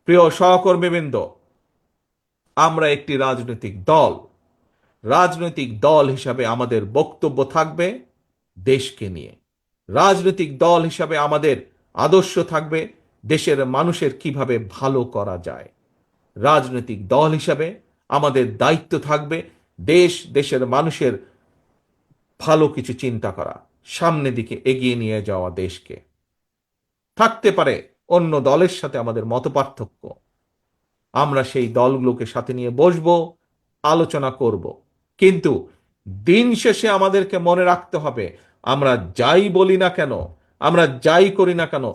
প্রিয় সহকর্মীবৃন্দ, আমরা একটি রাজনৈতিক দল হিসাবে আমাদের বক্তব্য থাকবে দেশকে নিয়ে। রাজনৈতিক দল হিসাবে আমাদের আদর্শ থাকবে দেশের মানুষের কিভাবে ভালো করা যায়। রাজনৈতিক দল হিসাবে আমাদের দায়িত্ব থাকবে দেশের মানুষের ভালো কিছু চিন্তা করা, সামনের দিকে এগিয়ে নিয়ে যাওয়া দেশকে। থাকতে পারে অন্য দলের সাথে আমাদের মতপার্থক্য, আমরা সেই দলগুলোকে সাথে নিয়ে বসবো, আলোচনা করব, কিন্তু দিন শেষে আমাদেরকে মনে রাখতে হবে, আমরা যাই বলি না কেন, আমরা যাই করি না কেন,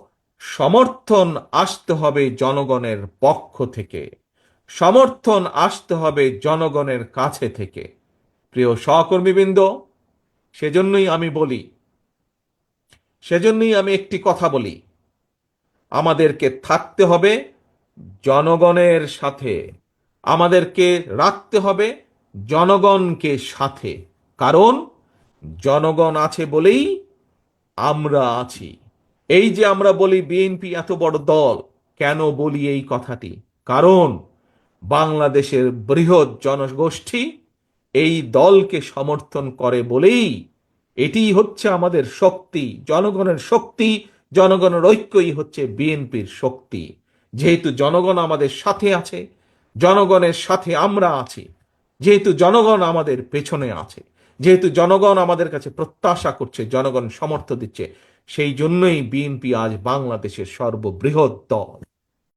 সমর্থন আসতে হবে জনগণের পক্ষ থেকে, সমর্থন আসতে হবে জনগণের কাছে থেকে। প্রিয় সহকর্মীবৃন্দ, সেজন্যই আমি বলি, সেজন্যই আমি একটি কথা বলি, আমাদেরকে থাকতে হবে জনগণের সাথে, আমাদেরকে রাখতে হবে জনগণকে সাথে। কারণ জনগণ আছে বলেই আমরা আছি। এই যে আমরা বলি বিএনপি এত বড় দল, কেন বলি এই কথাটি? কারণ বাংলাদেশের বৃহৎ জনগোষ্ঠী এই দলকে সমর্থন করে বলেই, এটিই হচ্ছে আমাদের শক্তি, জনগণের শক্তি, জনগণের ঐক্যই হচ্ছে বিএনপির শক্তি। যেহেতু জনগণ আমাদের সাথে আছে, জনগণের সাথে আমরা আছি, যেহেতু জনগণ আমাদের পেছনে আছে, যেহেতু জনগণ আমাদের কাছে প্রত্যাশা করছে, জনগণ সমর্থন দিচ্ছে, সেই জন্যই বিএনপি আজ বাংলাদেশের সর্ববৃহৎ দল।